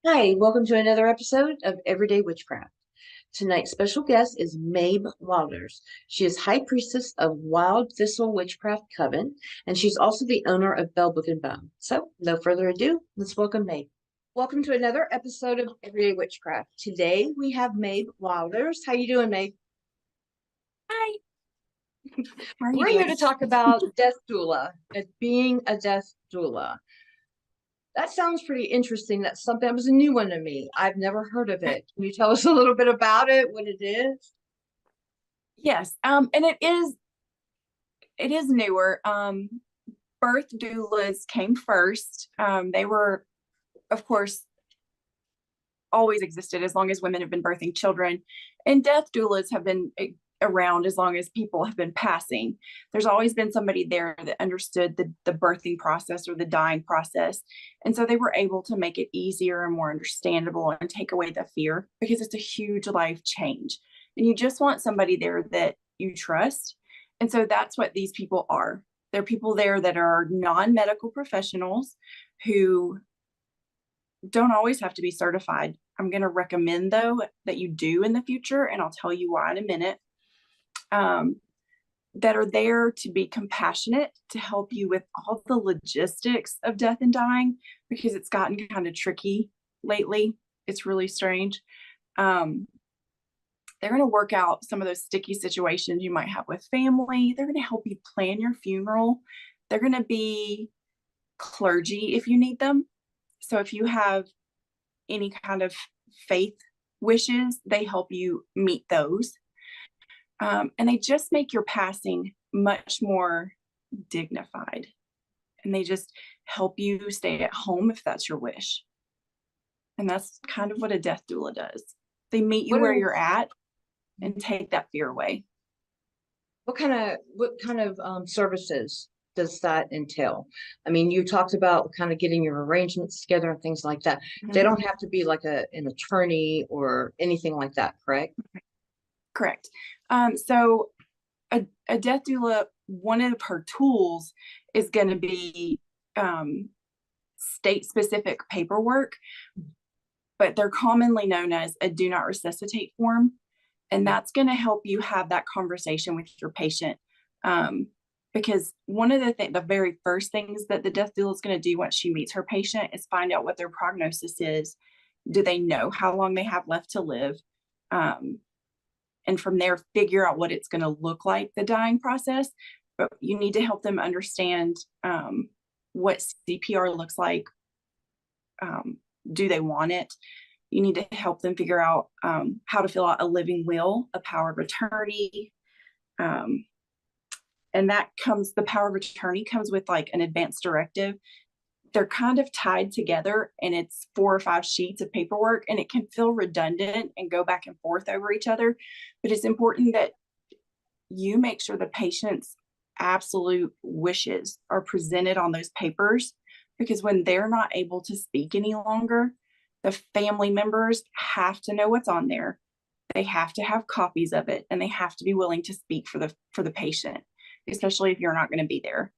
Hi, welcome to another episode of Everyday Witchcraft. Tonight's special guest is Maeve Wilders. She is High Priestess of Wild Thistle Witchcraft Coven, and she's also the owner of Bell Book and Bone. So, no further ado, let's welcome Maeve. Welcome to another episode of Everyday Witchcraft. Today we have Maeve Wilders. How you doing, Maeve? Hi, how are you We're here doing? to talk about Death Doula, as being a Death Doula. That sounds pretty interesting. That's something that was a new one to me. I've never heard of it. Can you tell us a little bit about it, what it is? Yes, and it is newer. Birth doulas came first. They were, of course, always existed as long as women have been birthing children, and death doulas have been around as long as people have been passing. There's always been somebody there that understood the birthing process or the dying process, and so they were able to make it easier and more understandable and take away the fear because it's a huge life change, and you just want somebody there that you trust. And so that's what these people are. They're people there that are non-medical professionals who don't always have to be certified. I'm going to recommend, though, that you do in the future, and I'll tell you why in a minute. Um, that are there to be compassionate, to help you with all the logistics of death and dying, because it's gotten kind of tricky lately. It's really strange. Um, they're going to work out some of those sticky situations you might have with family. They're going to help you plan your funeral. They're going to be clergy if you need them. So if you have any kind of faith wishes, they help you meet those. And they just make your passing much more dignified. And they just help you stay at home if that's your wish. And that's kind of what a death doula does. They meet you What where are you're at and take that fear away. what kind of services does that entail? I mean, you talked about kind of getting your arrangements together and things like that. They Mhm. don't have to be like an attorney or anything like that, correct? Correct. So a death doula, one of her tools is going to be state specific paperwork, but they're commonly known as a do not resuscitate form. And that's going to help you have that conversation with your patient. Because one of the very first things that the death doula is going to do once she meets her patient is find out what their prognosis is. Do they know how long they have left to live? And from there, figure out what it's going to look like, the dying process. But you need to help them understand what CPR looks like. Do they want it? You need to help them figure out how to fill out a living will, a power of attorney. Um, and the power of attorney comes with like an advance directive. They're kind of tied together, and it's 4 or 5 sheets of paperwork, and it can feel redundant and go back and forth over each other. But it's important that you make sure the patient's absolute wishes are presented on those papers, because when they're not able to speak any longer, the family members have to know what's on there. They have to have copies of it, and they have to be willing to speak for the patient, especially if you're not going to be there.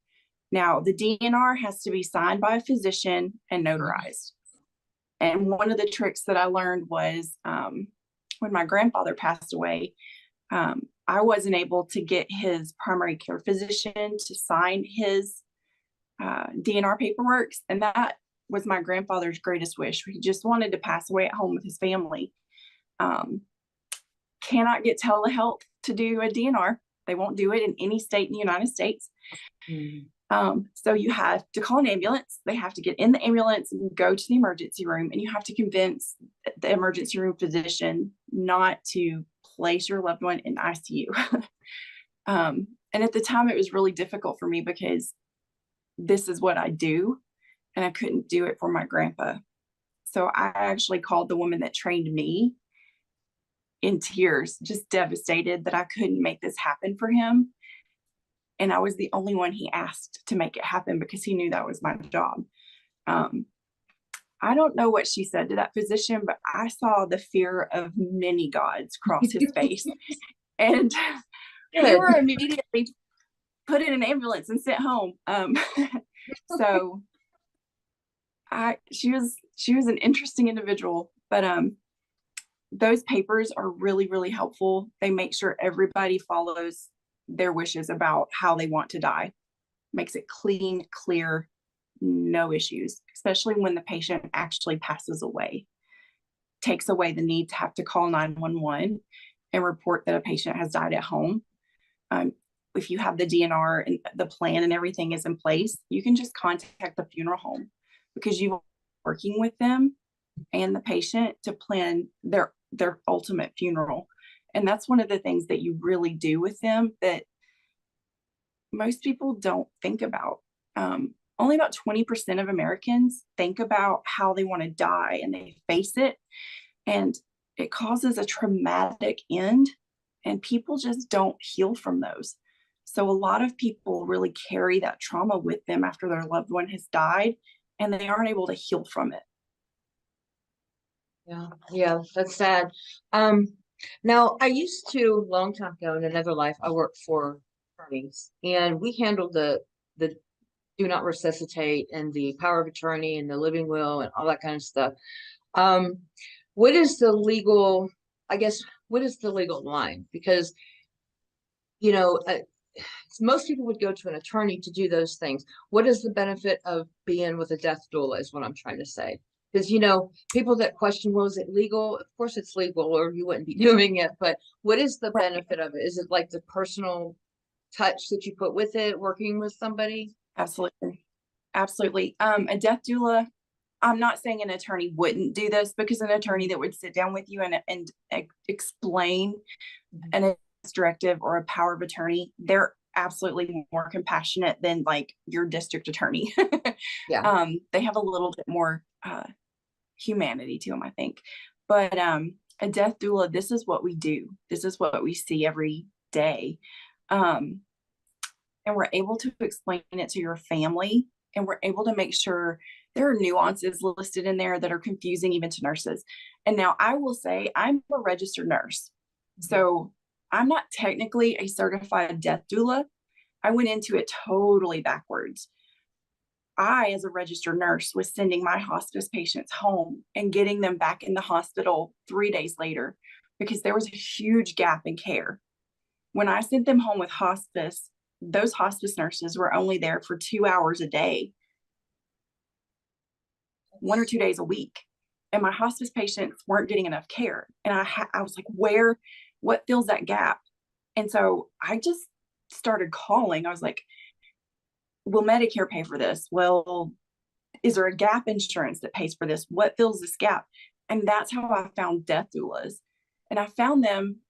Now, the DNR has to be signed by a physician and notarized. And one of the tricks that I learned was when my grandfather passed away, I wasn't able to get his primary care physician to sign his DNR paperwork. And that was my grandfather's greatest wish. He just wanted to pass away at home with his family. Cannot get telehealth to do a DNR. They won't do it in any state in the United States. So you have to call an ambulance. They have to get in the ambulance and go to the emergency room, and you have to convince the emergency room physician not to place your loved one in ICU. And at the time, it was really difficult for me because this is what I do, and I couldn't do it for my grandpa. So I actually called the woman that trained me in tears, just devastated that I couldn't make this happen for him. And I was the only one he asked to make it happen because he knew that was my job. I don't know what she said to that physician, but I saw the fear of many gods cross his face. And we were immediately put in an ambulance and sent home. So She was an interesting individual, but those papers are really, really helpful. They make sure everybody follows their wishes about how they want to die. Makes it clean, clear, no issues, especially when the patient actually passes away. Takes away the need to have to call 911 and report that a patient has died at home. If you have the DNR and the plan and everything is in place, you can just contact the funeral home because you're working with them and the patient to plan their ultimate funeral. And that's one of the things that you really do with them that most people don't think about. Only about 20% of Americans think about how they want to die, and they face it, and it causes a traumatic end, and people just don't heal from those. So a lot of people really carry that trauma with them after their loved one has died, and they aren't able to heal from it. Yeah, that's sad. Now I used to, a long time ago in another life, I worked for attorneys, and we handled the do not resuscitate and the power of attorney and the living will and all that kind of stuff. Um, what is the legal, I guess, what is the legal line? Because, you know, most people would go to an attorney to do those things. What is the benefit of being with a death doula is what I'm trying to say. Because, you know, people that question, well, is it legal? Of course it's legal, or you wouldn't be doing it. But what is the benefit of it? Is it like the personal touch that you put with it, working with somebody? Absolutely. Absolutely. A death doula, I'm not saying an attorney wouldn't do this, because an attorney that would sit down with you and explain an directive or a power of attorney, they're absolutely more compassionate than like your district attorney. Yeah. They have a little bit more humanity to them, I think. But a death doula, this is what we do. This is what we see every day. And we're able to explain it to your family, and we're able to make sure there are nuances listed in there that are confusing even to nurses. And now I will say I'm a registered nurse. So I'm not technically a certified death doula. I went into it totally backwards. I, as a registered nurse, was sending my hospice patients home and getting them back in the hospital 3 days later because there was a huge gap in care. When I sent them home with hospice, those hospice nurses were only there for 2 hours a day, 1 or 2 days a week. And my hospice patients weren't getting enough care. And I was like, what fills that gap? And so I just started calling. I was like, will Medicare pay for this? Well, is there a gap insurance that pays for this? What fills this gap? And that's how I found death doulas. And I found them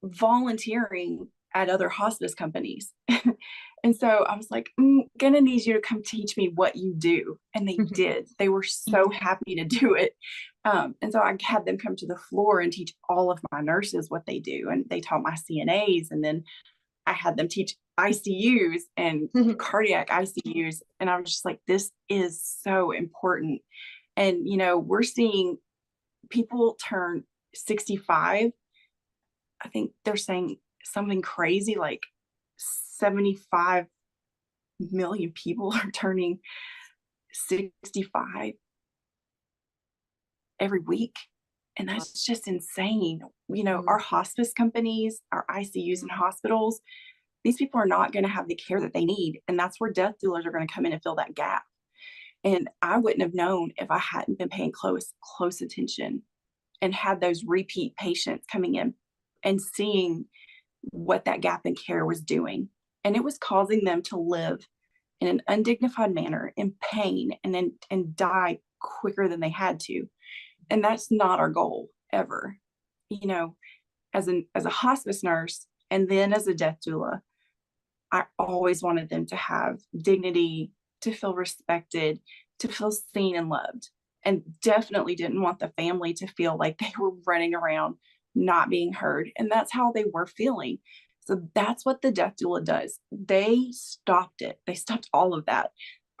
volunteering at other hospice companies. And so I was like, gonna need you to come teach me what you do. And they did. They were so happy to do it. And so I had them come to the floor and teach all of my nurses what they do. And they taught my CNAs. And then I had them teach ICUs and cardiac ICUs. And I was just like, this is so important. And, you know, we're seeing people turn 65. I think they're saying something crazy like 75 million people are turning 65 every week. And that's just insane. You know, our hospice companies, our ICUs and hospitals, these people are not going to have the care that they need. And that's where death doulas are going to come in and fill that gap. And I wouldn't have known if I hadn't been paying close attention and had those repeat patients coming in and seeing what that gap in care was doing. And it was causing them to live in an undignified manner, in pain, and die quicker than they had to. And that's not our goal ever. You know, as a hospice nurse and then as a death doula, I always wanted them to have dignity, to feel respected, to feel seen and loved, and definitely didn't want the family to feel like they were running around not being heard. And that's how they were feeling. So that's what the death doula does. They stopped it. They stopped all of that.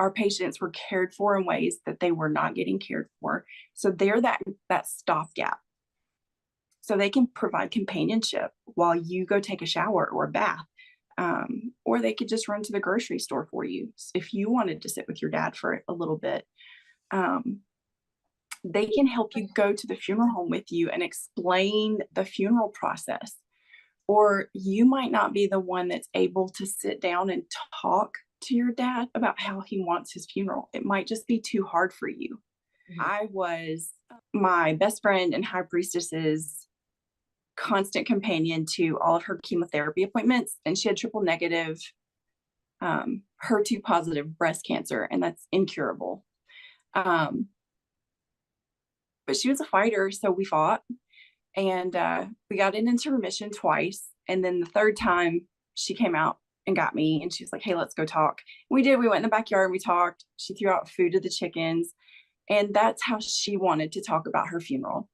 Our patients were cared for in ways that they were not getting cared for. So they're that stopgap. So they can provide companionship while you go take a shower or a bath. Or they could just run to the grocery store for you if you wanted to sit with your dad for a little bit. they can help you go to the funeral home with you and explain the funeral process. Or you might not be the one that's able to sit down and talk to your dad about how he wants his funeral. It might just be too hard for you. I was my best friend and high priestess's constant companion to all of her chemotherapy appointments, and she had triple negative HER2 positive breast cancer, and that's incurable. But she was a fighter, so we fought, and we got into remission twice. And then the third time she came out and got me, and she was like, hey, let's go talk. We did. We went in the backyard and we talked. She threw out food to the chickens, and that's how she wanted to talk about her funeral.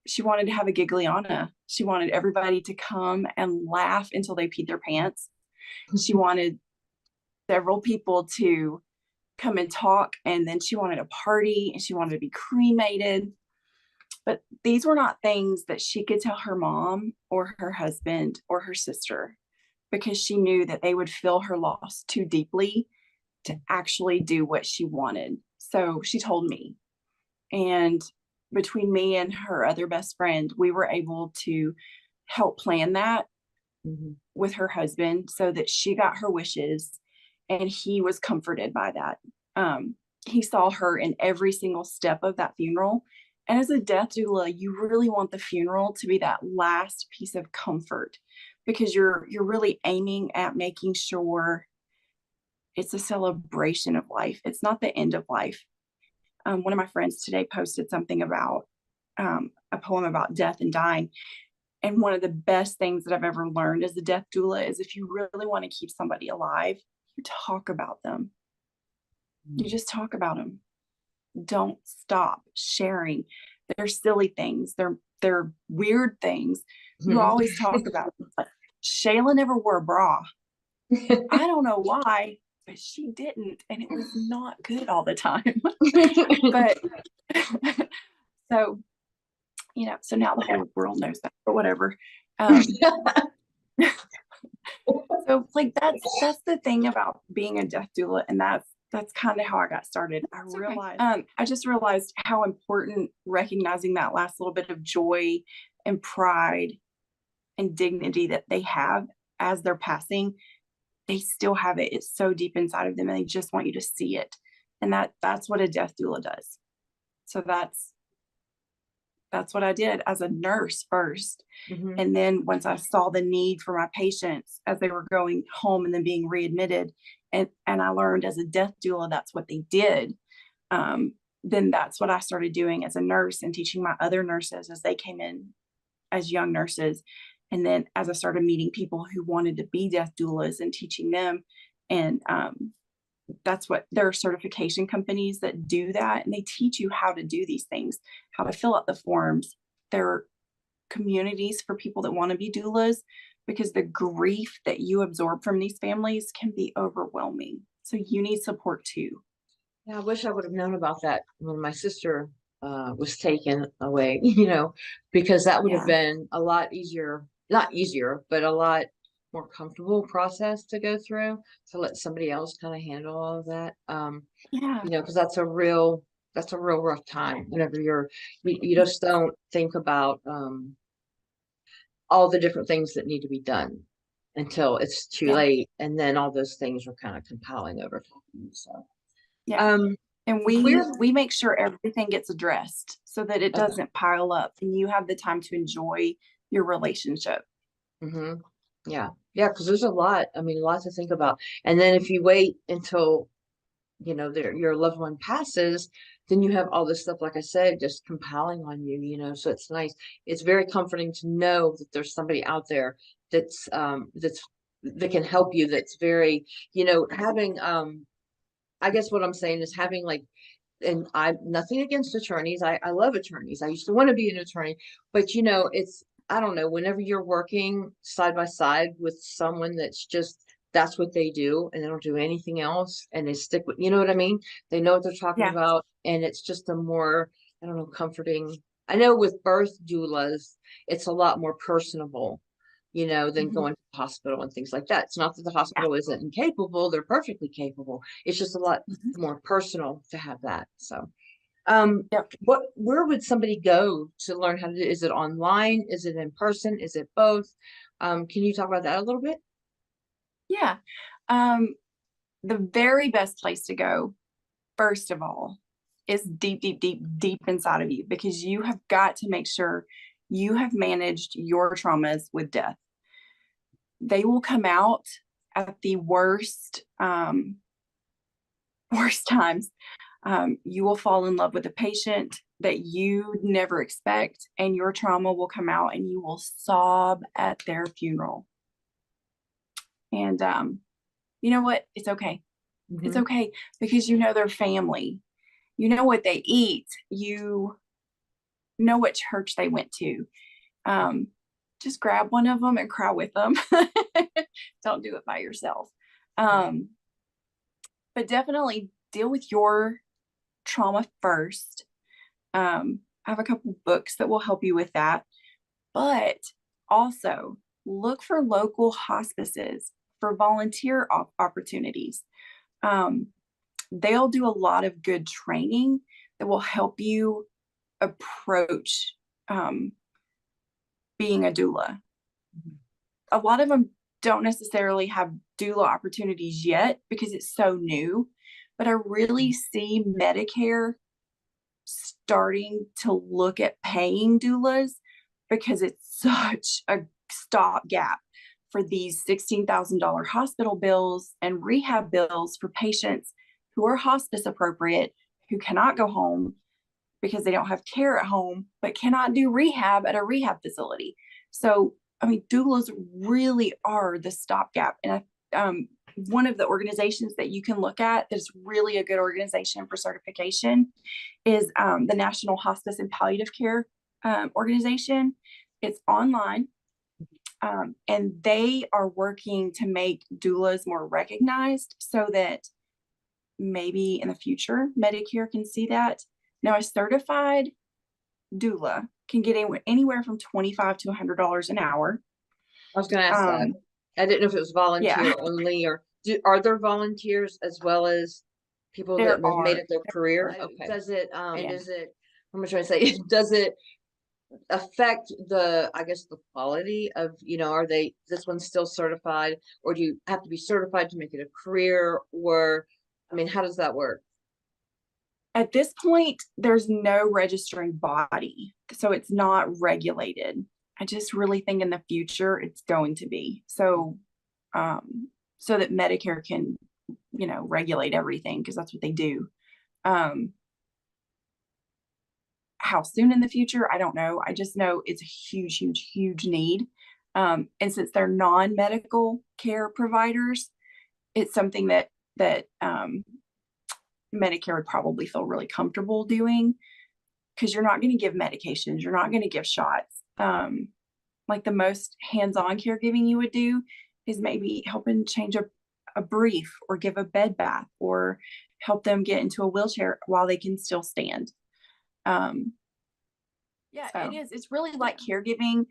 She wanted to have a gigglyana. She wanted everybody to come and laugh until they peed their pants. She wanted several people to come and talk, and then she wanted a party, and she wanted to be cremated. But these were not things that she could tell her mom or her husband or her sister, because she knew that they would feel her loss too deeply to actually do what she wanted. So she told me, and between me and her other best friend, we were able to help plan that with her husband so that she got her wishes, and he was comforted by that. He saw her in every single step of that funeral. And as a death doula, you really want the funeral to be that last piece of comfort, because you're really aiming at making sure it's a celebration of life. It's not the end of life. One of my friends today posted something about a poem about death and dying. And one of the best things that I've ever learned as a death doula is if you really want to keep somebody alive, you talk about them. You just talk about them. Don't stop sharing their silly things, their weird things. You always talk about them. Like, Shayla never wore a bra. I don't know why, but she didn't, and it was not good all the time. But so, so now the whole world knows that, but whatever. So like that's the thing about being a death doula, and that's kind of how I got started. I just realized how important recognizing that last little bit of joy and pride and dignity that they have as they're passing. They still have it. It's so deep inside of them, and they just want you to see it. And that's what a death doula does. So that's what I did as a nurse first. And then once I saw the need for my patients as they were going home and then being readmitted, and I learned as a death doula, that's what they did. Then that's what I started doing as a nurse and teaching my other nurses as they came in as young nurses. And then as I started meeting people who wanted to be death doulas and teaching them, and that's what there are certification companies that do that, and they teach you how to do these things, how to fill out the forms. There are communities for people that want to be doulas, because the grief that you absorb from these families can be overwhelming. So you need support too. Yeah, I wish I would have known about that when my sister was taken away, because that would have been a lot easier, not easier, but a lot more comfortable process to go through, to let somebody else kind of handle all of that. Because that's a real rough time whenever you just don't think about all the different things that need to be done until it's too late, and then all those things are kind of compiling over time. So and we make sure everything gets addressed so that it doesn't pile up, and you have the time to enjoy your relationship. Yeah, because there's a lot to think about. And then if you wait until your loved one passes, then you have all this stuff, like I said, just compiling on you, so it's nice. It's very comforting to know that there's somebody out there that can help you, that's very, having I guess what I'm saying is having, like, and I'm nothing against attorneys. I love attorneys. I used to want to be an attorney, but it's, I don't know, whenever you're working side by side with someone that's what they do, and they don't do anything else, and they stick with, you know what I mean? They know what they're talking about, and it's just a more, I don't know, comforting. I know with birth doulas, it's a lot more personable, than going to the hospital and things like that. It's not that the hospital isn't incapable, they're perfectly capable. It's just a lot more personal to have that. So where would somebody go to learn how to do? Is it online? Is it in person? Is it both? Can you talk about that a little bit? Yeah. The very best place to go, first of all, is deep, deep, deep, deep inside of you, because you have got to make sure you have managed your traumas with death. They will come out at the worst times. You will fall in love with a patient that you never expect, and your trauma will come out and you will sob at their funeral. And you know what? It's okay. It's okay, because you know their family. You know what they eat. You know what church they went to. Just grab one of them and cry with them. Don't do it by yourself. But definitely deal with your trauma first. I have a couple books that will help you with that. But also look for local hospices for volunteer opportunities. They'll do a lot of good training that will help you approach being a doula. A lot of them don't necessarily have doula opportunities yet because it's so new, but I really see Medicare starting to look at paying doulas because it's such a stopgap for these $16,000 hospital bills and rehab bills for patients who are hospice appropriate, who cannot go home because they don't have care at home, but cannot do rehab at a rehab facility. So, I mean, doulas really are the stopgap. And one of the organizations that you can look at that's really a good organization for certification is the National Hospice and Palliative Care organization. It's online. And they are working to make doulas more recognized so that maybe in the future, Medicare can see that. Now, a certified doula can get anywhere from $25 to $100 an hour. I was going to ask that. I didn't know if it was volunteer only, or are there volunteers as well as people that have made it their career? Okay. Does it, what am I trying to say? Does it affect the quality of, this one's still certified, or do you have to be certified to make it a career? Or, I mean, how does that work? At this point, there's no registering body, so it's not regulated. I just really think in the future it's going to be so that Medicare can, regulate everything, because that's what they do. How soon in the future, I don't know. I just know it's a huge, huge, huge need. And since they're non-medical care providers, it's something that Medicare would probably feel really comfortable doing, because you're not going to give medications. You're not going to give shots. Like the most hands-on caregiving you would do is maybe helping change a brief, or give a bed bath, or help them get into a wheelchair while they can still stand. It is. It's really like caregiving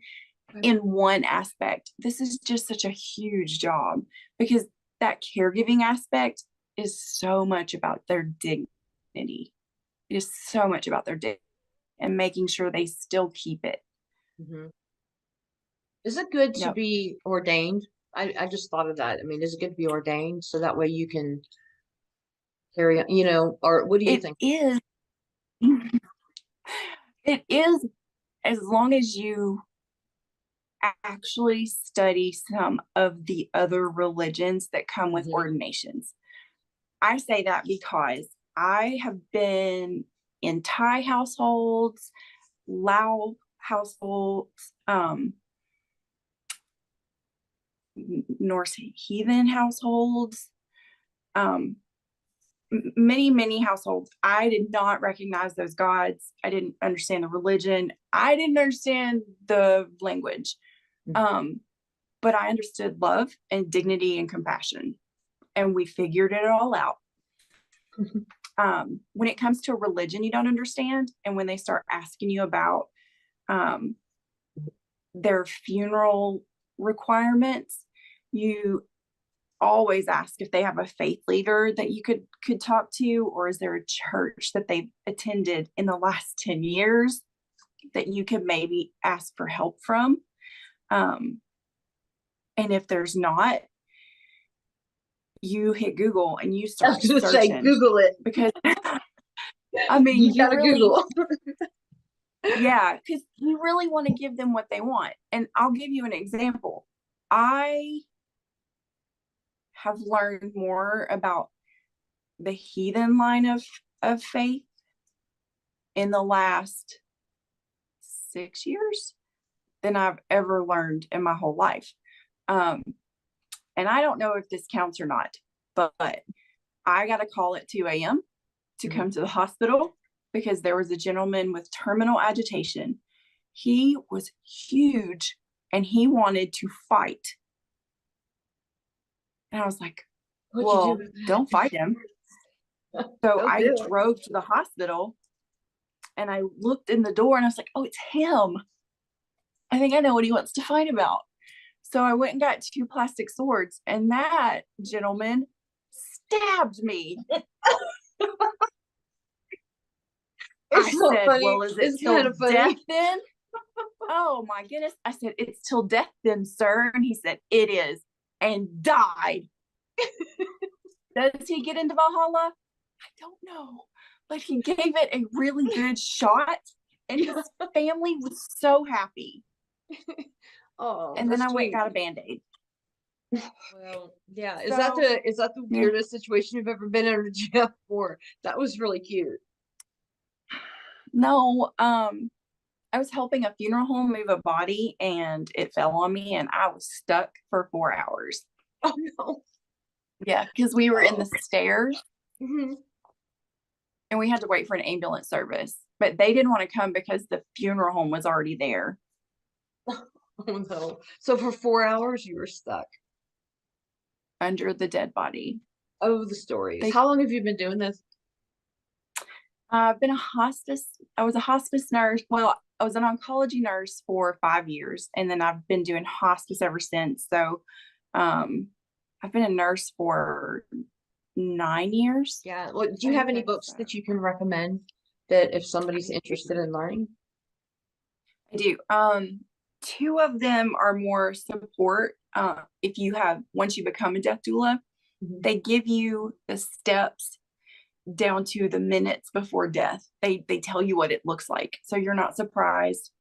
in one aspect. This is just such a huge job, because that caregiving aspect is so much about their dignity. It is so much about their dignity and making sure they still keep it. Is it good to be ordained? I just thought of that. I mean, is it good to be ordained so that way you can carry on, or what do you think? It is, as long as you actually study some of the other religions that come with ordinations. I say that because I have been in Thai households, Lao households, Norse heathen households, many households. I did not recognize those gods. I didn't understand the religion. I didn't understand the language. But I understood love and dignity and compassion, and we figured it all out. When it comes to a religion you don't understand, and when they start asking you about their funeral requirements, you always ask if they have a faith leader that you could talk to, or is there a church that they've attended in the last 10 years that you could maybe ask for help from. And if there's not, you hit Google and you start searching. Google it. Because I mean, you gotta really, Google. Yeah, because you really want to give them what they want. And I'll give you an example. I have learned more about the heathen line of faith in the last 6 years than I've ever learned in my whole life. And I don't know if this counts or not, but I got a call at 2 a.m. to come to the hospital because there was a gentleman with terminal agitation. He was huge and he wanted to fight. And I was like, well, don't fight him. So I drove to the hospital and I looked in the door and I was like, oh, it's him. I think I know what he wants to fight about. So I went and got 2 plastic swords and that gentleman stabbed me. I said, funny. Well, is it till death then? Oh my goodness. I said, it's till death then, sir. And he said, it is. And died. Does he get into Valhalla? I don't know. But he gave it a really good shot. And his family was so happy. Oh, and then I went and got a Band-Aid. Well, yeah. Is that the weirdest situation you've ever been in a jail for? That was really cute. No, I was helping a funeral home move a body and it fell on me and I was stuck for 4 hours. Oh no. Yeah, because we were in the stairs and we had to wait for an ambulance service, but they didn't want to come because the funeral home was already there. Oh no. So for 4 hours you were stuck under the dead body. Oh, the stories. How long have you been doing this? I've been I was a hospice nurse. Well, I was an oncology nurse for 5 years and then I've been doing hospice ever since. So I've been a nurse for 9 years. Yeah. Well, do you have any books that you can recommend that if somebody's interested in learning? I do. 2 of them are more support. Once you become a death doula, they give you the steps down to the minutes before death. They tell you what it looks like, so you're not surprised.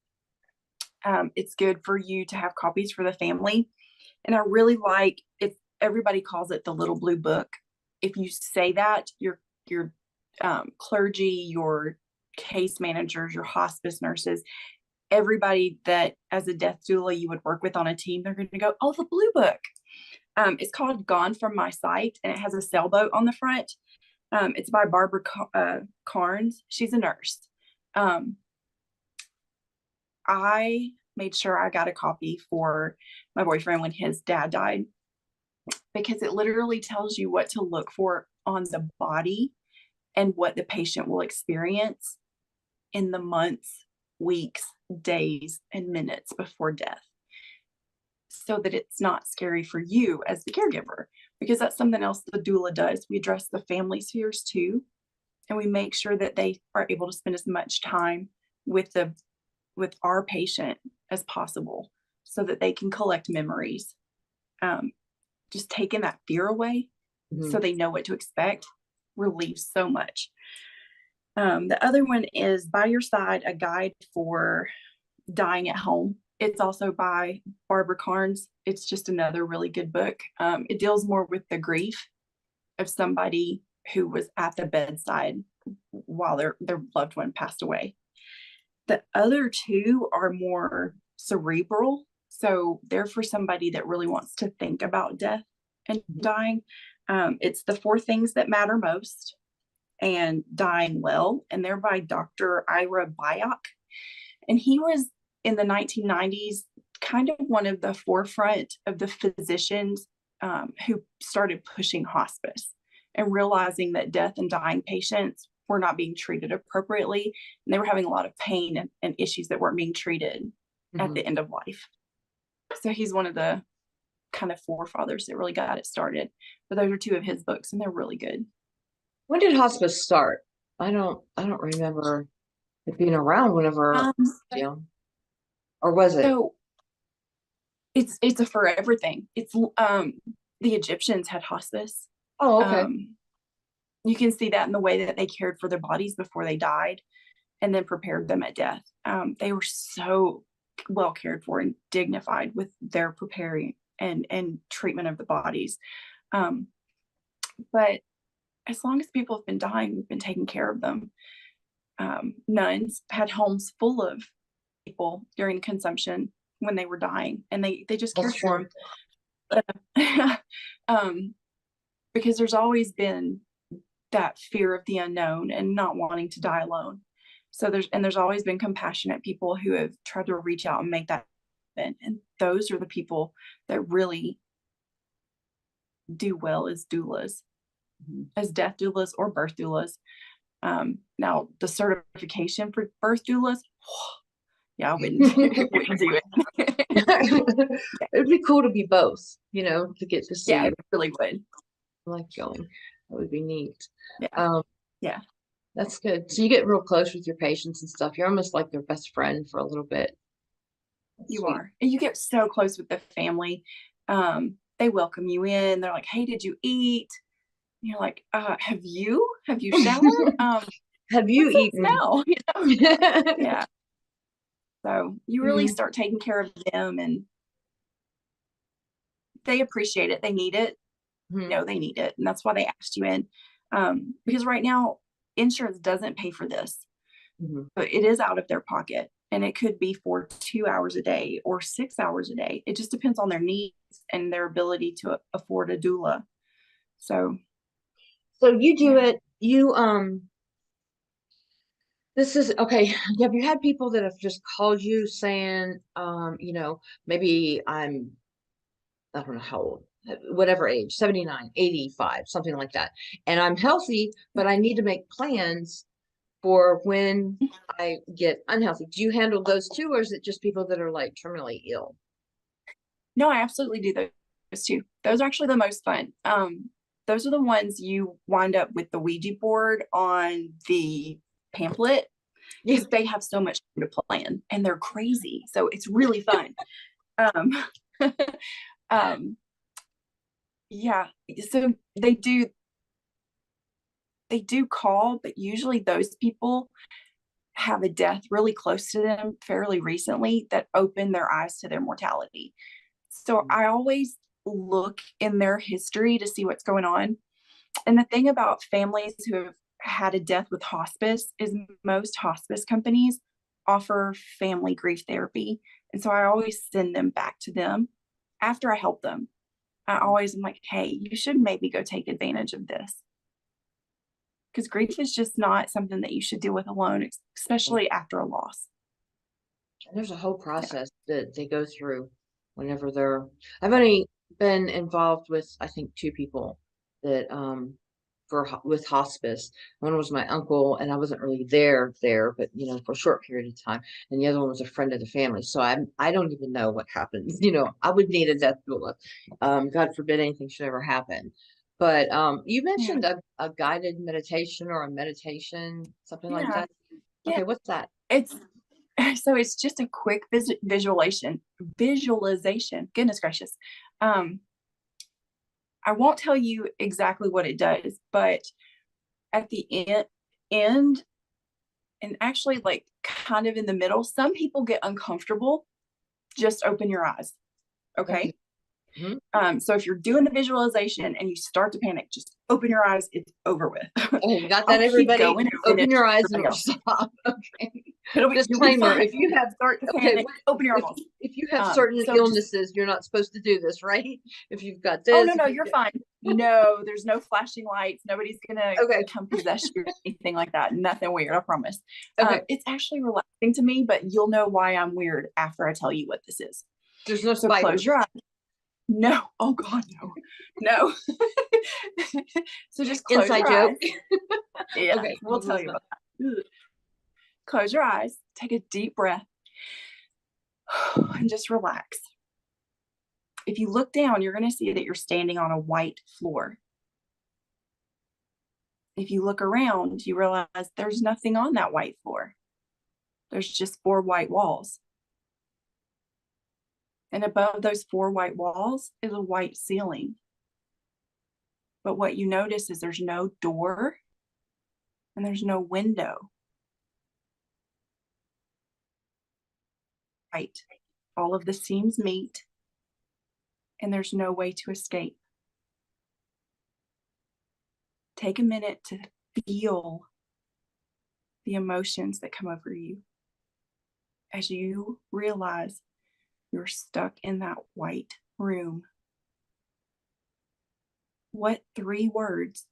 It's good for you to have copies for the family. And I really like it. Everybody calls it the little blue book. If you say that, your clergy, your case managers, your hospice nurses, everybody that as a death doula you would work with on a team, they're going to go, oh, the blue book. It's called Gone From My Sight and it has a sailboat on the front. It's by Barbara Carnes. She's a nurse. I made sure I got a copy for my boyfriend when his dad died because it literally tells you what to look for on the body and what the patient will experience in the months, weeks, days, and minutes before death, so that it's not scary for you as the caregiver, because that's something else the doula does. We address the family's fears too, and we make sure that they are able to spend as much time with our patient as possible so that they can collect memories. Just taking that fear away so they know what to expect relieves so much. The other one is By Your Side, A Guide for Dying at Home. It's also by Barbara Carnes. It's just another really good book. It deals more with the grief of somebody who was at the bedside while their loved one passed away. The other 2 are more cerebral. So they're for somebody that really wants to think about death and dying. It's The 4 Things That Matter Most and Dying Well. And they're by Dr. Ira Byock. And he was in the 1990s kind of one of the forefront of the physicians who started pushing hospice and realizing that death and dying patients were not being treated appropriately. And they were having a lot of pain and issues that weren't being treated at the end of life. So he's one of the kind of forefathers that really got it started. But those are two of his books, and they're really good. When did hospice start? I don't remember it being around whenever, Um, you know, or was it? so it's a forever thing. It's the Egyptians had hospice. Oh, okay. Um, you can see that in the way that they cared for their bodies before they died and then prepared them at death. They were so well cared for and dignified with their preparing and treatment of the bodies. Um, but as long as people have been dying, we've been taking care of them. Nuns had homes full of people during consumption when they were dying, and they just cared That's for true. them. Because there's always been that fear of the unknown and not wanting to die alone. So there's always been compassionate people who have tried to reach out and make that happen. And those are the people that really do well as doulas, as death doulas or birth doulas. Now the certification for birth doulas, yeah, I wouldn't do it. It'd be cool to be both, to get to see. Yeah, it really would. I like going. That would be neat. Yeah. Um, Yeah. that's good. So you get real close with your patients and stuff. You're almost like their best friend for a little bit. That's You sweet. are. And you get so close with the family. They welcome you in. They're like, hey, did you eat? And you're like, have you showered? Have you What's that eaten? smell? Yeah. So you really start taking care of them, and they appreciate it. They need it. They need it. And that's why they asked you in. Because right now, insurance doesn't pay for this, but it is out of their pocket. And it could be for 2 hours a day or 6 hours a day. It just depends on their needs and their ability to afford a doula. So you do it. This is okay. Have you had people that have just called you saying, maybe I don't know how old, whatever age, 79, 85, something like that. And I'm healthy, but I need to make plans for when I get unhealthy. Do you handle those too, or is it just people that are like terminally ill? no, I absolutely do those too. Those are actually the most fun. Those are the ones you wind up with the Ouija board on the pamphlet, because they have so much to plan and they're crazy. So it's really fun. Yeah. So they do call, but usually those people have a death really close to them fairly recently that opened their eyes to their mortality. So I always look in their history to see what's going on. And the thing about families who have had a death with hospice is most hospice companies offer family grief therapy. And so I always send them back to them after I help them. I always am like, hey, you should maybe go take advantage of this. Because grief is just not something that you should deal with alone, especially after a loss. There's a whole process that they go through whenever I've only been involved with, I think, two people that, with hospice. One was my uncle, and I wasn't really there, but for a short period of time. And the other one was a friend of the family. So I don't even know what happens. I would need a death doula. God forbid anything should ever happen. But you mentioned a guided meditation or a meditation, something like that. Okay, what's that? It's just a quick visualization. Goodness gracious. I won't tell you exactly what it does, but at the end, and actually like kind of in the middle, some people get uncomfortable. Just open your eyes. Okay. So if you're doing the visualization and you start to panic, just open your eyes. It's over with. Okay, got that, everybody? Open your eyes and stop. Okay. Disclaimer: if you have open your eyes. If you have certain illnesses, you're not supposed to do this, right? If you've got this. Oh no, you're fine. No, there's no flashing lights. Nobody's gonna come possess you or anything like that. Nothing weird, I promise. Okay. It's actually relaxing to me, but you'll know why I'm weird after I tell you what this is. There's no spiders. Close your eyes. No. Oh God, no. So just close inside your joke. Eyes. Yeah, okay, we'll tell you about that. Close your eyes. Take a deep breath and just relax. if you look down, you're going to see that you're standing on a white floor. If you look around, you realize there's nothing on that white floor. There's just 4 white walls. And above those 4 white walls is a white ceiling. But what you notice is there's no door and there's no window. Right. All of the seams meet and there's no way to escape. Take a minute to feel the emotions that come over you as you realize you're stuck in that white room. What 3 words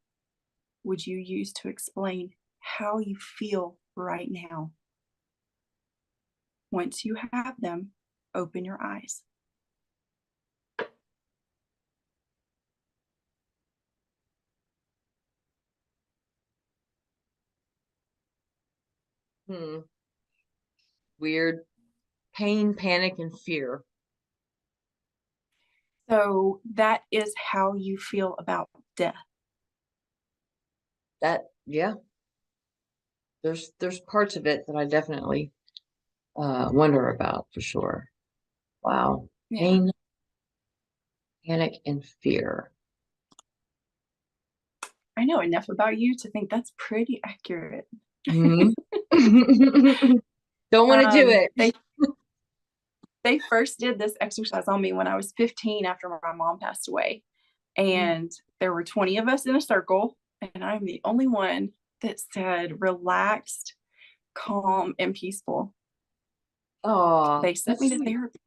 would you use to explain how you feel right now? Once you have them, open your eyes. Weird. Pain, panic, and fear. So that is how you feel about death. Yeah. There's parts of it that I definitely wonder about for sure. Wow. Yeah. Pain, panic, and fear. I know enough about you to think that's pretty accurate. Mm-hmm. Don't want to do it. They first did this exercise on me when I was 15 after my mom passed away. And there were 20 of us in a circle, and I'm the only one that said relaxed, calm, and peaceful. Oh, they sent me to therapy.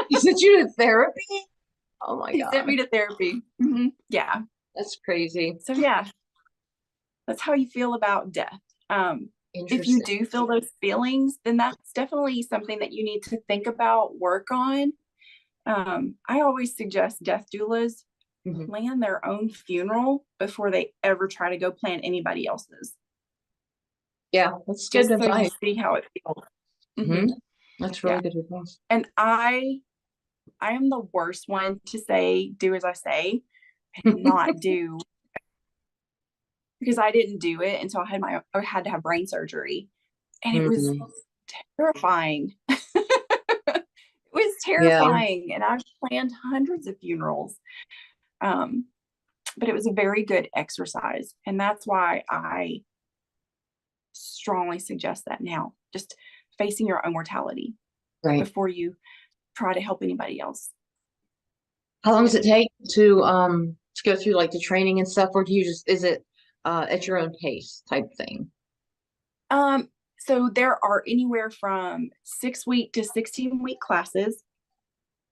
You sent you to therapy? Oh my God. They sent me to therapy. Mm-hmm. Yeah. That's crazy. So yeah, that's how you feel about death. If you do feel those feelings, then that's definitely something that you need to think about, work on. I always suggest death doulas plan their own funeral before they ever try to go plan anybody else's. Yeah, that's good advice. So you see how it feels. That's really good advice. And I am the worst one to say, do as I say, and not do, because I didn't do it until I had to have brain surgery, and it was terrifying. It was terrifying, and I've planned hundreds of funerals, but it was a very good exercise, and that's why I strongly suggest that now, just facing your own mortality before you try to help anybody else. How long does it take to go through like the training and stuff, or do you just, is it at your own pace type thing? So there are anywhere from 6-week to 16-week classes.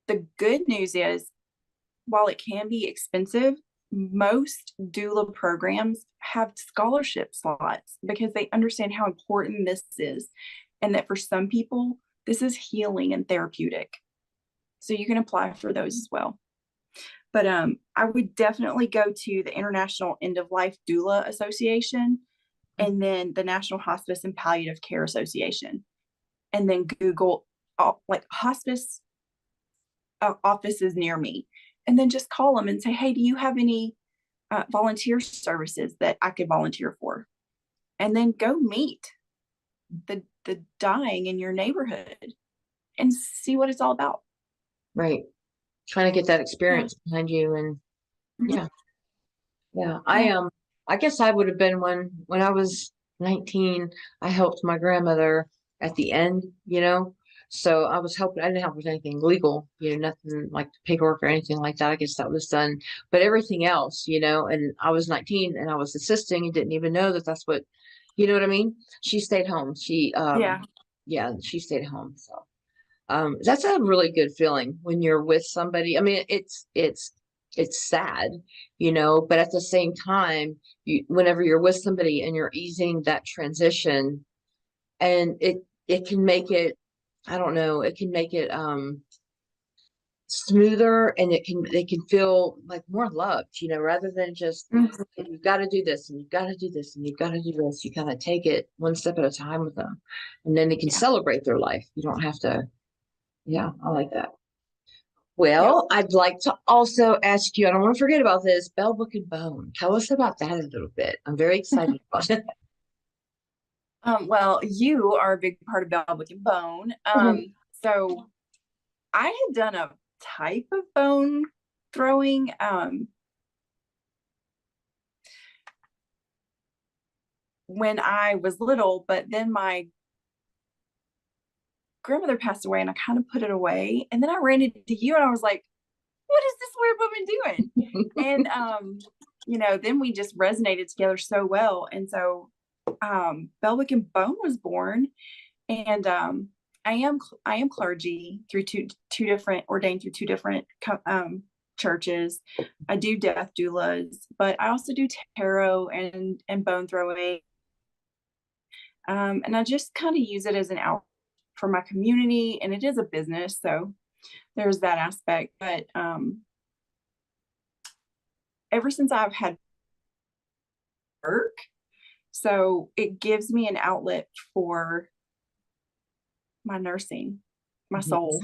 The good news is, while it can be expensive, most doula programs have scholarship slots because they understand how important this is, and that for some people, this is healing and therapeutic. So you can apply for those as well. But I would definitely go to the International End of Life Doula Association, and then the National Hospice and Palliative Care Association, and then Google like hospice offices near me, and then just call them and say, hey, do you have any volunteer services that I could volunteer for? And then go meet the dying in your neighborhood and see what it's all about. Right. Trying to get that experience behind you. And I guess I would have been when I was 19, I helped my grandmother at the end, so I was helping. I didn't help with anything legal, nothing like paperwork or anything like that. I guess that was done, but everything else, and I was 19 and I was assisting and didn't even know that that's what, you know what I mean? She stayed home. She stayed home. So that's a really good feeling when you're with somebody. I mean, it's sad, but at the same time, whenever you're with somebody and you're easing that transition, and it can make it, I don't know, it can make it smoother, and it can feel like more loved, rather than just you've got to do this and you've got to do this and you've got to do this. You kind of take it one step at a time with them, and then they can celebrate their life. You don't have to. Yeah, I like that. Well, I'd like to also ask you, I don't want to forget about this, Bell Book and Bone. Tell us about that a little bit. I'm very excited about it. Well, you are a big part of Velvet and Bone. So I had done a type of bone throwing when I was little, but then my grandmother passed away and I kind of put it away. And then I ran into you and I was like, what is this weird woman doing? And then we just resonated together so well. And so Belwick and Bone was born. And I am clergy through two different, ordained through two different churches. I do death doulas, but I also do tarot and bone throwing. And I just kind of use it as an out for my community, and it is a business, so there's that aspect. But ever since I've had work, so it gives me an outlet for my nursing, my soul.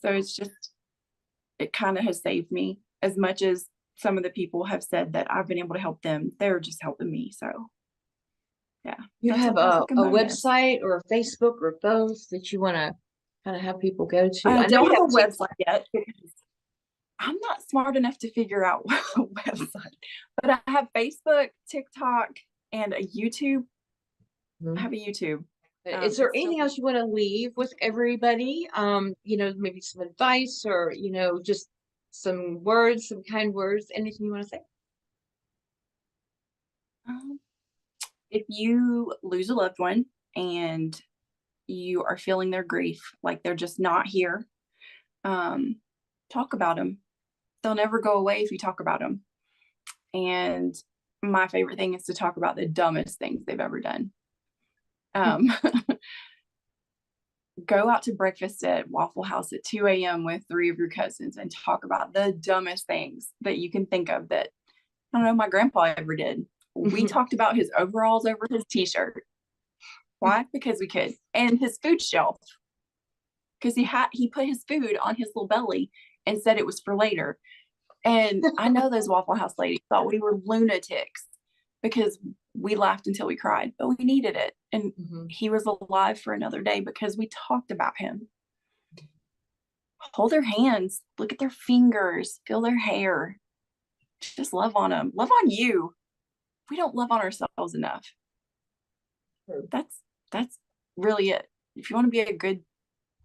So it's just, it kind of has saved me. As much as some of the people have said that I've been able to help them, they're just helping me. So yeah. You have a website or a Facebook or both that you want to kind of have people go to? I don't have a website yet because I'm not smart enough to figure out a website, but I have Facebook, TikTok, and a YouTube. I have a YouTube. Is there anything else you want to leave with everybody? Maybe some advice or, just some words, some kind words, anything you want to say? If you lose a loved one and you are feeling their grief, like they're just not here, talk about them. They'll never go away if you talk about them. And my favorite thing is to talk about the dumbest things they've ever done. Go out to breakfast at Waffle House at 2 a.m. with 3 of your cousins and talk about the dumbest things that you can think of that, I don't know, my grandpa ever did. We talked about his overalls over his t-shirt. Why? Because we could. And his food shelf. Because he put his food on his little belly and said it was for later. And I know those Waffle House ladies thought we were lunatics because we laughed until we cried, but we needed it. And he was alive for another day because we talked about him. Hold their hands, look at their fingers, feel their hair. Just love on them. Love on you. We don't love on ourselves enough. That's really it. If you want to be a good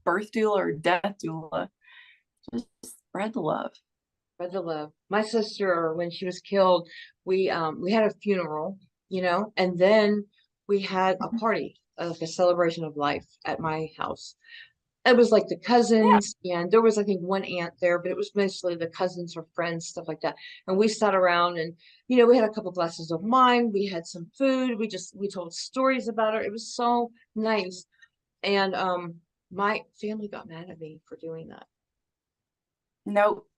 birth doula or death doula, just spread the love. Spread the love. My sister, when she was killed, we had a funeral, and then we had a party, like a celebration of life at my house. It was like the cousins, and there was, I think, one aunt there, but it was mostly the cousins or friends, stuff like that. And we sat around and, we had a couple glasses of wine. We had some food. We told stories about her. It was so nice. And my family got mad at me for doing that. Nope.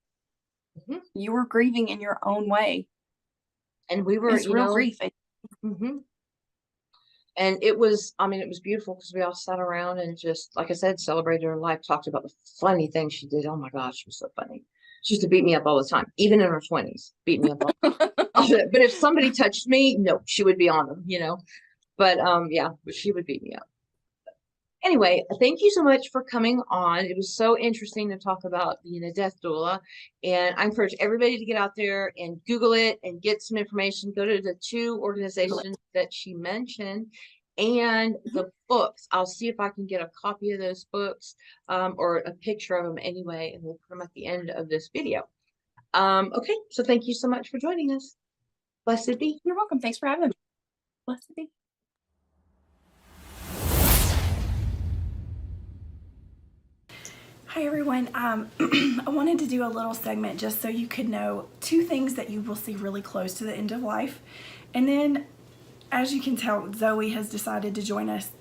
You were grieving in your own way. And we were, it's real grief. And it was beautiful because we all sat around and just, like I said, celebrated her life, talked about the funny things she did. Oh my gosh, she was so funny. She used to beat me up all the time, even in her 20s, beat me up all But if somebody touched me, no, she would be on them, But but she would beat me up. Anyway, thank you so much for coming on. It was so interesting to talk about being a death doula. And I encourage everybody to get out there and Google it and get some information. Go to the 2 organizations that she mentioned and the books. I'll see if I can get a copy of those books or a picture of them anyway, and we'll put them at the end of this video. Okay, so thank you so much for joining us. Blessed be. You're welcome. Thanks for having me. Blessed be. Hi everyone, I wanted to do a little segment just so you could know 2 things that you will see really close to the end of life. And then, as you can tell, Zoe has decided to join us.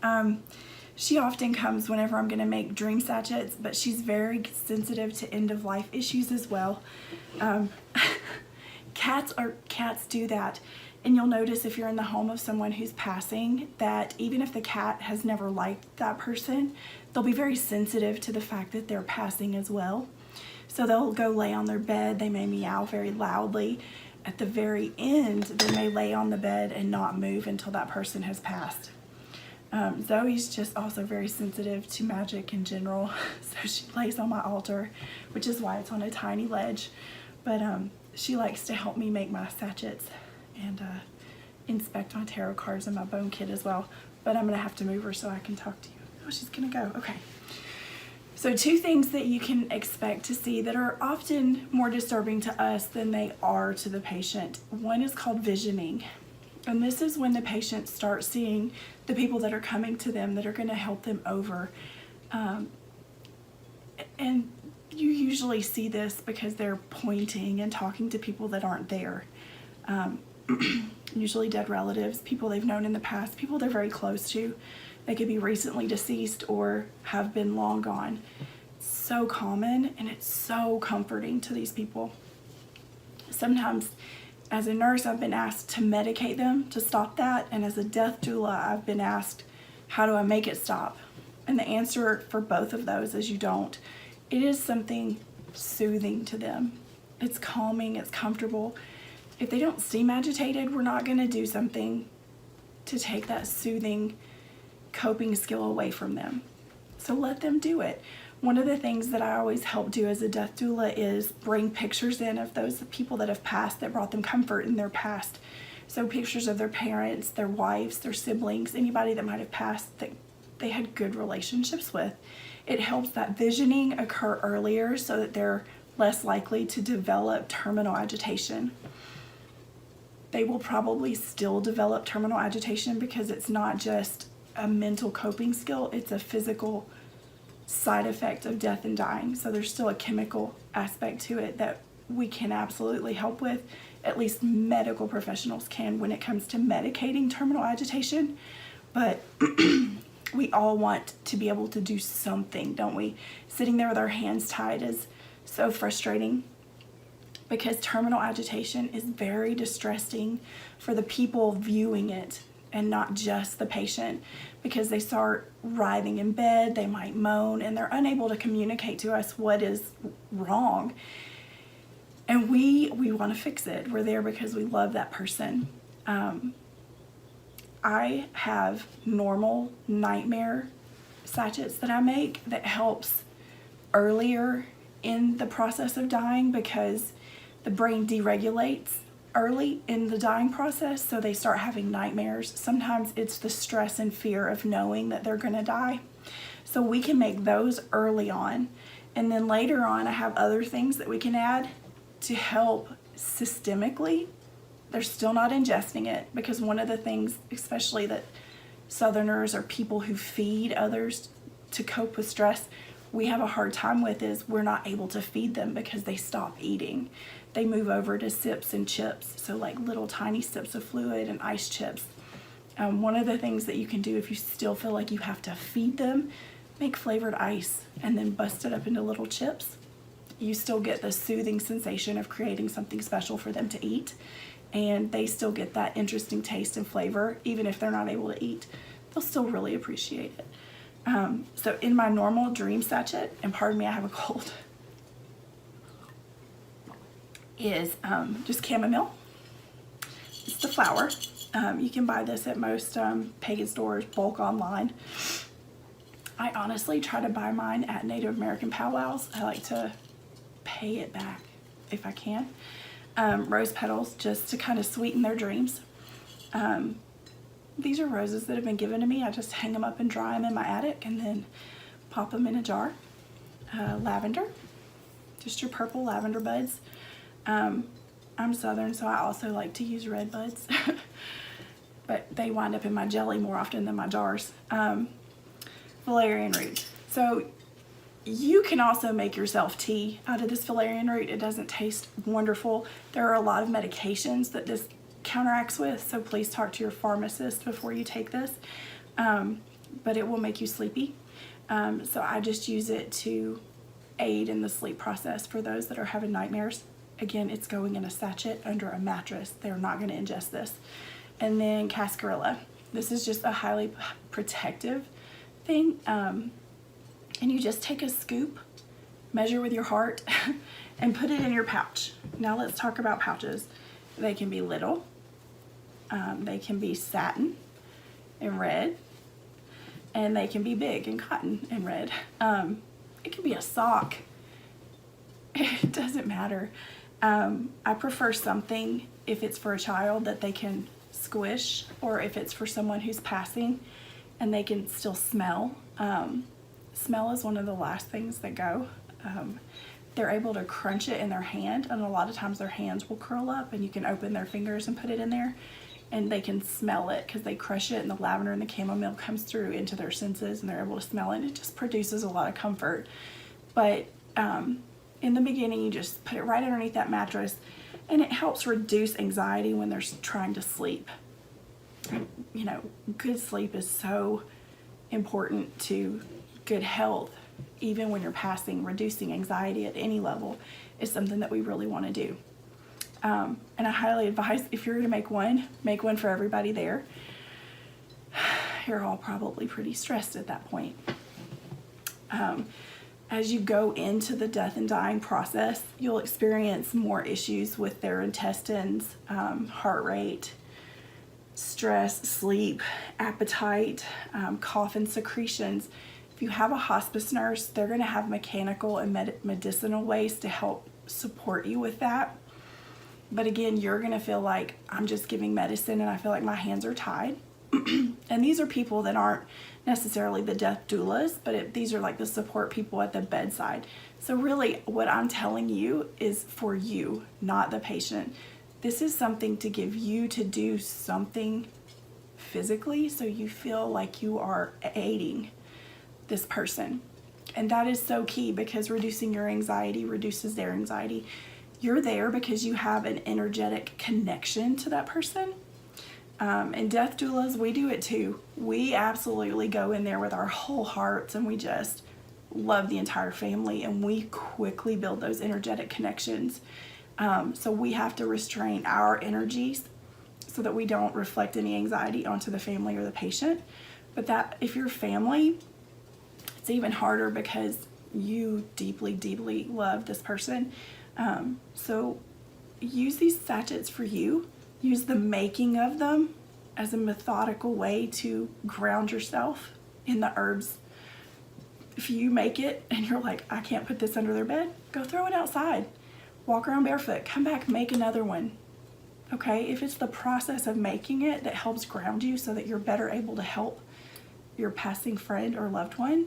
She often comes whenever I'm going to make dream sachets, but she's very sensitive to end of life issues as well. Cats do that. And you'll notice if you're in the home of someone who's passing that even if the cat has never liked that person, they'll be very sensitive to the fact that they're passing as well. So they'll go lay on their bed. They may meow very loudly. At the very end, they may lay on the bed and not move until that person has passed. Zoe's just also very sensitive to magic in general. So she lays on my altar, which is why it's on a tiny ledge. But she likes to help me make my sachets and inspect my tarot cards and my bone kit as well. But I'm going to have to move her so I can talk to you. Oh, she's going to go. Okay. So 2 things that you can expect to see that are often more disturbing to us than they are to the patient. One is called visioning. And this is when the patient starts seeing the people that are coming to them that are going to help them over. And you usually see this because they're pointing and talking to people that aren't there. Usually dead relatives, people they've known in the past, people they're very close to. They could be recently deceased or have been long gone. It's so common and it's so comforting to these people. Sometimes as a nurse, I've been asked to medicate them to stop that. And as a death doula, I've been asked, how do I make it stop? And the answer for both of those is you don't. It is something soothing to them. It's calming, it's comfortable. If they don't seem agitated, we're not going to do something to take that soothing coping skill away from them. So let them do it. One of the things that I always help do as a death doula is bring pictures in of those people that have passed that brought them comfort in their past. So pictures of their parents, their wives, their siblings, anybody that might have passed that they had good relationships with. It helps that visioning occur earlier so that they're less likely to develop terminal agitation. They will probably still develop terminal agitation because it's not just a mental coping skill, it's a physical side effect of death and dying. So there's still a chemical aspect to it that we can absolutely help with. At least medical professionals can when it comes to medicating terminal agitation. But we all want to be able to do something, don't we? Sitting there with our hands tied is so frustrating because terminal agitation is very distressing for the people viewing it and not just the patient, because they start writhing in bed, they might moan, and they're unable to communicate to us what is wrong. And we want to fix it. We're there because we love that person. I have normal nightmare sachets that I make that helps earlier in the process of dying because the brain deregulates early in the dying process, so they start having nightmares. Sometimes it's the stress and fear of knowing that they're going to die. So we can make those early on. And then later on, I have other things that we can add to help systemically. They're still not ingesting it because one of the things, especially that Southerners or people who feed others to cope with stress, we have a hard time with is we're not able to feed them because they stop eating. They move over to sips and chips, so like little tiny sips of fluid and ice chips. One of the things that you can do if you still feel like you have to feed them, make flavored ice and then bust it up into little chips. You still get the soothing sensation of creating something special for them to eat, and they still get that interesting taste and flavor. Even if they're not able to eat, they'll still really appreciate it. So in my normal dream sachet, and pardon me, I have a cold, is just chamomile. It's the flower. You can buy this at most pagan stores, bulk online. I honestly try to buy mine at Native American powwows. I like to pay it back if I can. Rose petals just to kind of sweeten their dreams. These are roses that have been given to me. I just hang them up and dry them in my attic and then pop them in a jar. Lavender, just your purple lavender buds. I'm Southern, so I also like to use red buds, but they wind up in my jelly more often than my jars. Valerian root. So you can also make yourself tea out of this valerian root. It doesn't taste wonderful. There are a lot of medications that this counteracts with, so please talk to your pharmacist before you take this. But it will make you sleepy. So I just use it to aid in the sleep process for those that are having nightmares. Again, it's going in a sachet under a mattress. They're not going to ingest this. And then cascarilla. This is just a highly protective thing. And you just take a scoop measure with your heart, and put it in your pouch. Now let's talk about pouches. They can be little, they can be satin and red, and they can be big and cotton and red. It can be a sock. It doesn't matter. I prefer something, if it's for a child, that they can squish, or if it's for someone who's passing and they can still smell. Smell is one of the last things that go. They're able to crunch it in their hand, and a lot of times their hands will curl up and you can open their fingers and put it in there, and they can smell it because they crush it and the lavender and the chamomile comes through into their senses and they're able to smell it. It just produces a lot of comfort. But in the beginning, you just put it right underneath that mattress, and it helps reduce anxiety when they're trying to sleep. You know, good sleep is so important to good health. Even when you're passing, reducing anxiety at any level is something that we really want to do. And I highly advise, if you're going to make one for everybody there. You're all probably pretty stressed at that point. As you go into the death and dying process, you'll experience more issues with their intestines, heart rate, stress, sleep, appetite, cough and secretions. If you have a hospice nurse, they're going to have mechanical and medicinal ways to help support you with that. But again, you're going to feel like, I'm just giving medicine and I feel like my hands are tied. And these are people that aren't necessarily the death doulas, but these are like the support people at the bedside. So really what I'm telling you is for you, not the patient. This is something to give you to do something physically so you feel like you are aiding this person. And that is so key, because reducing your anxiety reduces their anxiety. You're there because you have an energetic connection to that person. And death doulas, we do it too. We absolutely go in there with our whole hearts and we just love the entire family, and we quickly build those energetic connections. So we have to restrain our energies so that we don't reflect any anxiety onto the family or the patient. But that if you're family, it's even harder because you deeply, deeply love this person. So use these sachets for you. Use the making of them as a methodical way to ground yourself in the herbs. If you make it and you're like, I can't put this under their bed, go throw it outside. Walk around barefoot, come back, make another one. Okay, if it's the process of making it that helps ground you so that you're better able to help your passing friend or loved one,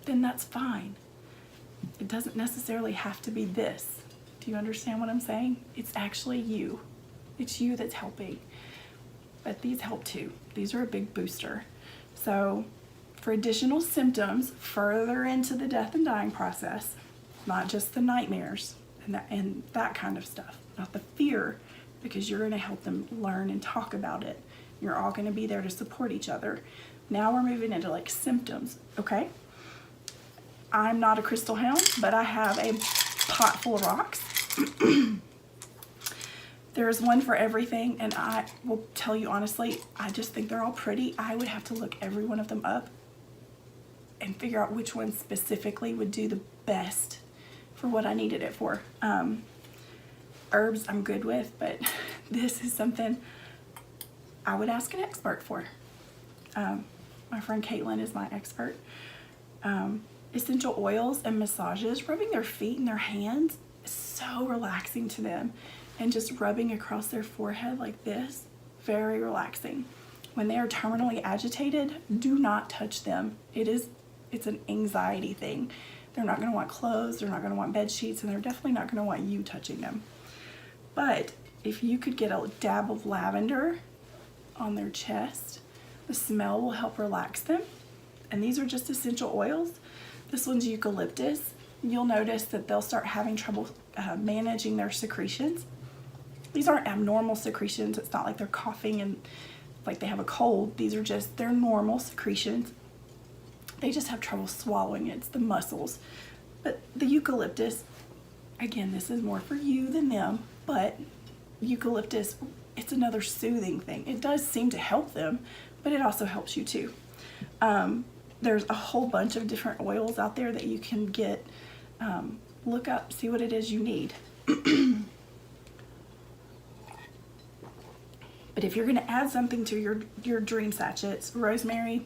then that's fine. It doesn't necessarily have to be this. Do you understand what I'm saying? It's actually you. It's you that's helping. But these help too. These are a big booster. So for additional symptoms further into the death and dying process, not just the nightmares and that kind of stuff, not the fear, because you're going to help them learn and talk about it. You're all going to be there to support each other. Now we're moving into like symptoms, okay? I'm not a crystal hound, but I have a pot full of rocks. There's one for everything, and I will tell you honestly, I just think they're all pretty. I would have to look every one of them up and figure out which one specifically would do the best for what I needed it for. Herbs I'm good with, but this is something I would ask an expert for. My friend Caitlin is my expert. Essential oils and massages, rubbing their feet and their hands is so relaxing to them. And just rubbing across their forehead like this, very relaxing. When they are terminally agitated, do not touch them. It's an anxiety thing. They're not going to want clothes, they're not going to want bed sheets, and they're definitely not going to want you touching them. But if you could get a dab of lavender on their chest, the smell will help relax them. And these are just essential oils. This one's eucalyptus. You'll notice that they'll start having trouble managing their secretions. These aren't abnormal secretions. It's not like they're coughing and like they have a cold. These are just their normal secretions. They just have trouble swallowing it. It's the muscles. But the eucalyptus, again, this is more for you than them, but eucalyptus, it's another soothing thing. It does seem to help them, but it also helps you too. There's a whole bunch of different oils out there that you can get look up, see what it is you need. But if you're going to add something to your dream sachets, rosemary,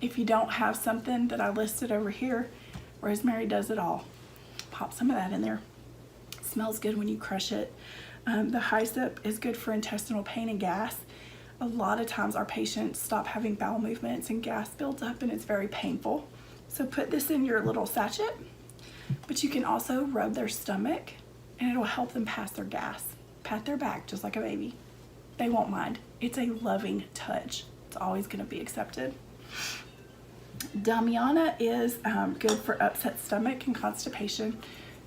if you don't have something that I listed over here, rosemary does it all. Pop some of that in there. It smells good when you crush it. The hyssop is good for intestinal pain and gas. A lot of times our patients stop having bowel movements and gas builds up and it's very painful. So put this in your little sachet, but you can also rub their stomach and it'll help them pass their gas. Pat their back just like a baby. They won't mind. It's a loving touch. It's always going to be accepted. Damiana is good for upset stomach and constipation.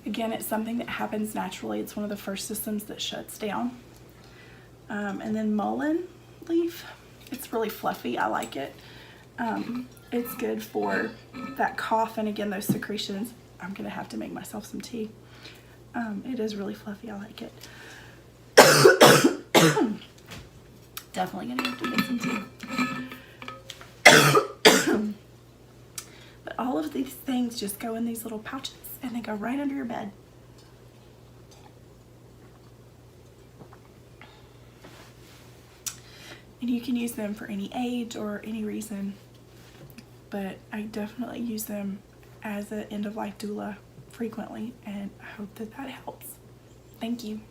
Again, it's something that happens naturally. It's one of the first systems that shuts down. And then mullein leaf, it's really fluffy. I like it. It's good for that cough and again, those secretions. I'm gonna have to make myself some tea. It is really fluffy. I like it. Definitely gonna have to make some tea. But all of these things just go in these little pouches and they go right under your bed. And you can use them for any age or any reason, but I definitely use them as an end-of-life doula frequently, and I hope that that helps. Thank you.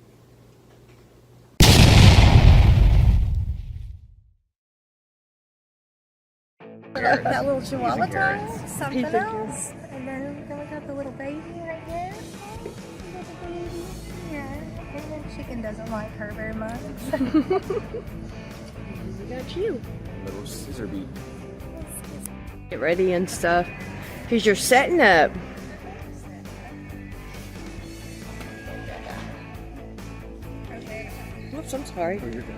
That little chihuahua tongue, something else. And then we got the little baby right here. Little baby. Yeah. And then chicken doesn't like her very much. We got you. Little scissor beat. Get ready and stuff. Here's your setting up. Whoops, I'm sorry. Oh, you're good.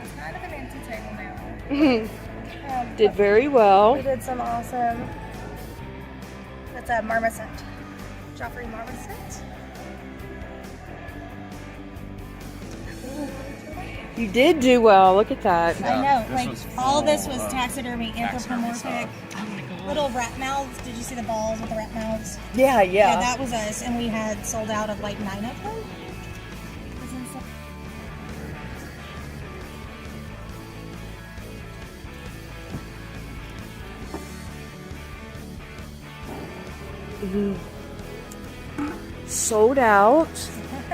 It's kind of an empty table now. Did very well. We did some awesome. That's a marmoset. Joffrey marmoset. You did do well. Look at that. I know. This Like was all this full was of taxidermy, anthropomorphic. Little rat mouths. Did you see the balls with the rat mouths? Yeah, Yeah, yeah. that was us, and we had sold out of like 9 of them. Sold out.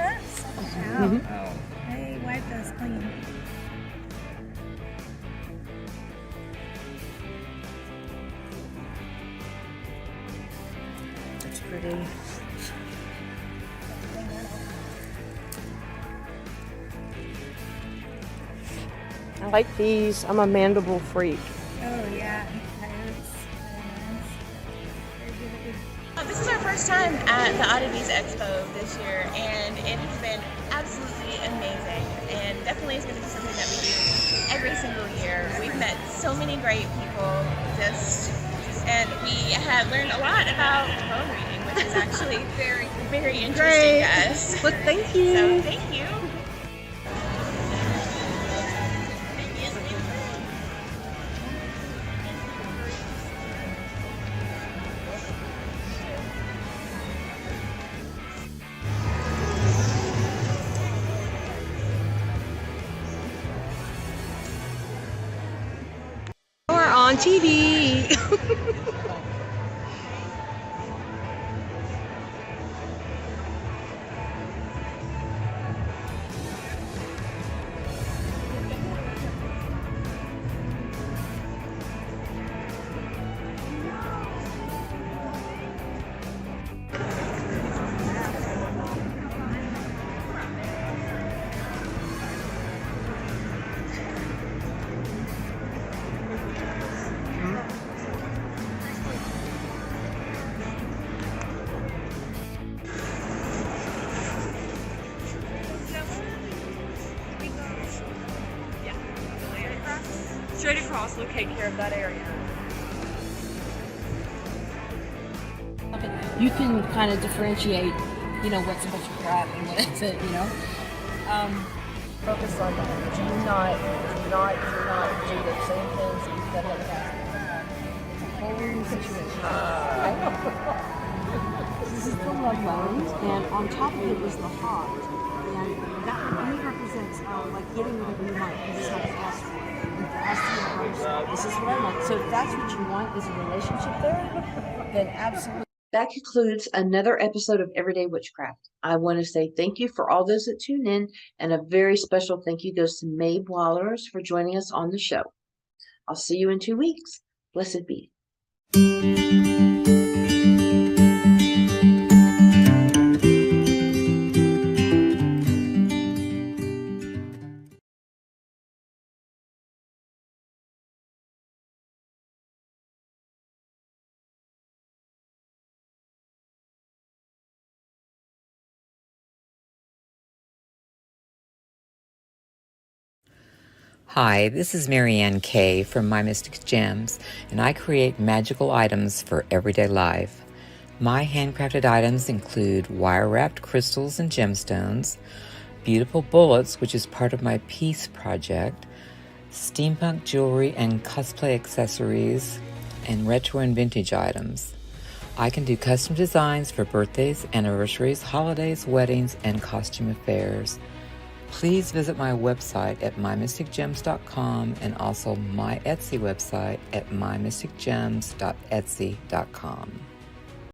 Wow. Hey, wipe those clean. That's pretty. I like these. I'm a mandible freak. Oh yeah. This is our first time at the Oddities Expo this year, and it has been absolutely amazing, and definitely is going to be something that we do every single year. We've met so many great people, and we have learned a lot about bone reading, which is actually very, very interesting to us. Well, thank you. So, thank you. We're on TV. Straight across, we'll take care of that area. You can kind of differentiate, you know, what's supposed to be crap and what isn't, you know. Focus on that. Do not do the same things that you've done in the past. It's a whole situation. love bones, and on top of it is the heart. And that only represents like getting whatever you want, because it's not to ask for it. You have to ask the universe, this is what I want. So if that's what you want is a relationship there, then absolutely. That concludes another episode of Everyday Witchcraft. I want to say thank you for all those that tune in, and a very special thank you goes to Maeve Wilders for joining us on the show. I'll see you in 2 weeks. Blessed be. Hi, this is Marianne Kay from My Mystic Gems, and I create magical items for everyday life. My handcrafted items include wire-wrapped crystals and gemstones, beautiful bullets, which is part of my Peace project, steampunk jewelry and cosplay accessories, and retro and vintage items. I can do custom designs for birthdays, anniversaries, holidays, weddings, and costume affairs. Please visit my website at mymysticgems.com and also my Etsy website at mymysticgems.etsy.com.